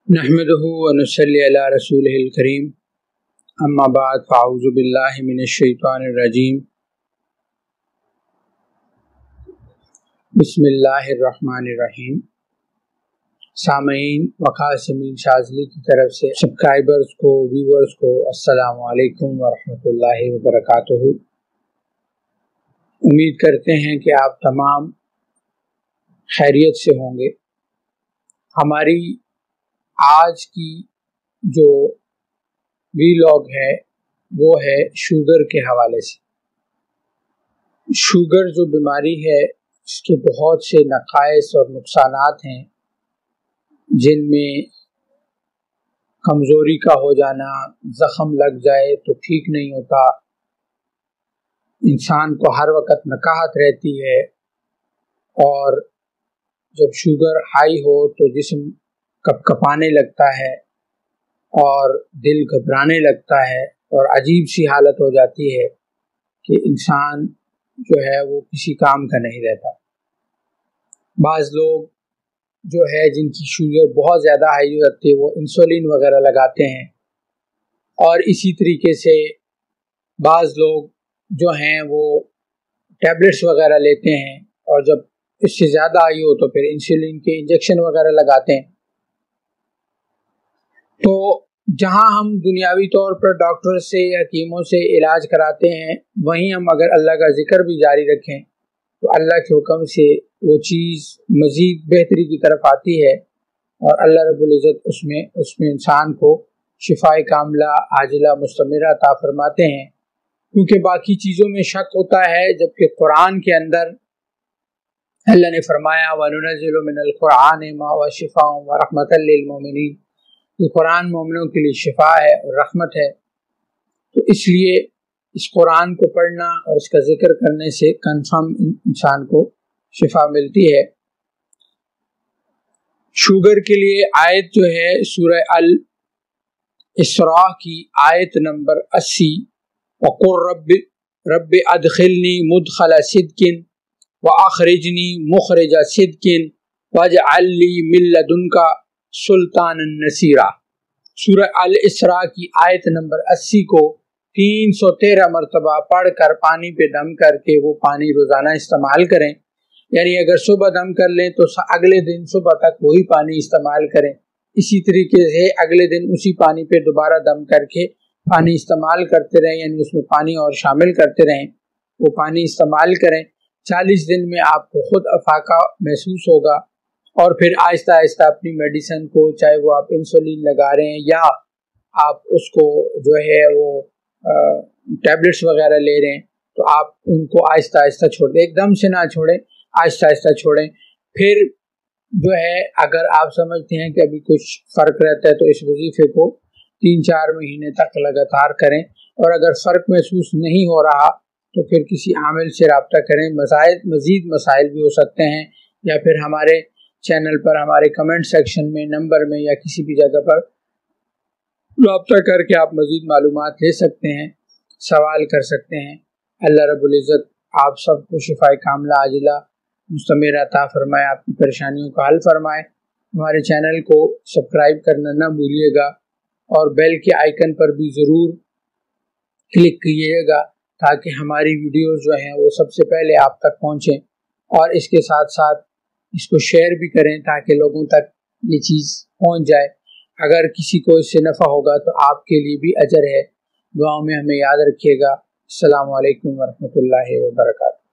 नहमदुहु व नुसल्ली अला रसूलिहिल करीम अम्मा बाद फ़अऊज़ु बिल्लाहि मिनश शैतानिर रजीम बिस्मिल्लाहिर रहमानिर रहीम। सामईन व क़ासिमीन शाज़ली की तरफ से सब्सक्राइबर्स को, व्यूवर्स को अस्सलामु अलैकुम व रहमतुल्लाहि व बरकातुहू। उम्मीद करते हैं कि आप तमाम खैरियत से होंगे। हमारी आज की जो वीलॉग है वो है शुगर के हवाले से। शुगर जो बीमारी है इसके बहुत से नक़ाइस और नुकसानात हैं, जिनमें कमज़ोरी का हो जाना, ज़ख़म लग जाए तो ठीक नहीं होता, इंसान को हर वक्त नकाहत रहती है, और जब शुगर हाई हो तो जिस्म कपकपाने लगता है और दिल घबराने लगता है और अजीब सी हालत हो जाती है कि इंसान जो है वो किसी काम का नहीं रहता। बाज़ लोग जो है जिनकी शुगर बहुत ज़्यादा हाई हो जाती है वो इंसुलिन वगैरह लगाते हैं, और इसी तरीके से बाज़ लोग जो हैं वो टैबलेट्स वगैरह लेते हैं, और जब इससे ज़्यादा आई हो तो फिर इंसुलिन के इंजेक्शन वगैरह लगाते हैं। तो जहाँ हम दुनियावी तौर पर डॉक्टर से या हकीमों से इलाज कराते हैं, वहीं हम अगर अल्लाह का ज़िक्र भी जारी रखें तो अल्लाह के हुक्म से वो चीज़ मज़ीद बेहतरी की तरफ आती है, और अल्लाह रब्बुल इज़्ज़त उसमें इंसान को शिफाए कामिला आजिला मुस्तमिरा अता फरमाते हैं। क्योंकि बाकी चीज़ों में शक होता है, जबकि कुरान के अंदर अल्लाह ने फरमाया वनुनज़्ज़िलु मिनल कुरानि मा हुवा शिफ़ाउन व रहमतल लिल मोमिनीन, ये कुरान मोमिनों के लिए शिफा है और रहमत है। तो इसलिए इस कुरान को पढ़ना और इसका जिक्र करने से कन्फर्म इंसान को शिफा मिलती है। शुगर के लिए आयत जो है सूरह अल इसरा की आयत नंबर 80, वक़ुल रब्बि अदखिलनी मुदखला सिद्किन व अखरिजनी मुखरिजा सिद्किन वजअल ली मिन लदुनका सुल्तानन नसीरा। सूरह अल इसरा की आयत नंबर 80 को 313 मरतबा पढ़कर पानी पे दम करके वो पानी रोज़ाना इस्तेमाल करें। यानी अगर सुबह दम कर लें तो अगले दिन सुबह तक वही पानी इस्तेमाल करें। इसी तरीके से अगले दिन उसी पानी पे दोबारा दम करके पानी इस्तेमाल करते रहें, यानी उसमें पानी और शामिल करते रहें, वो पानी इस्तेमाल करें। 40 दिन में आपको खुद अफाका महसूस होगा, और फिर आहिस्ता आहिस्ता अपनी मेडिसिन को, चाहे वो आप इंसुलिन लगा रहे हैं या आप उसको जो है वो टैबलेट्स वगैरह ले रहे हैं, तो आप उनको आहिस्ता आहिस्ता छोड़ दें, एकदम से ना छोड़ें, आहिस्ता आहिस्ता छोड़ें। फिर जो है अगर आप समझते हैं कि अभी कुछ फ़र्क रहता है तो इस वजीफे को 3-4 महीने तक लगातार करें, और अगर फ़र्क महसूस नहीं हो रहा तो फिर किसी आमिल से रब्ता करें। मज़ीद मसाइल भी हो सकते हैं, या फिर हमारे चैनल पर हमारे कमेंट सेक्शन में, नंबर में, या किसी भी जगह पर रब्ता करके आप मज़ीद मालूमात ले सकते हैं, सवाल कर सकते हैं। अल्लाह रब्बुल इज़्ज़त आप सबको शिफाए कामिला आजिला मुस्तमिरा अता फरमाए, आपकी परेशानियों का हल फरमाए। हमारे चैनल को सब्सक्राइब करना ना भूलिएगा, और बेल के आइकन पर भी ज़रूर क्लिक कीजिएगा ताकि हमारी वीडियोज़ जो हैं वो सबसे पहले आप तक पहुँचें, और इसके साथ साथ इसको शेयर भी करें ताकि लोगों तक ये चीज़ पहुँच जाए। अगर किसी को इससे नफ़ा होगा तो आपके लिए भी अजर है। दुआओं में हमें याद रखिएगा। अस्सलामु अलैकुम व रहमतुल्लाहि व बरकातुहू।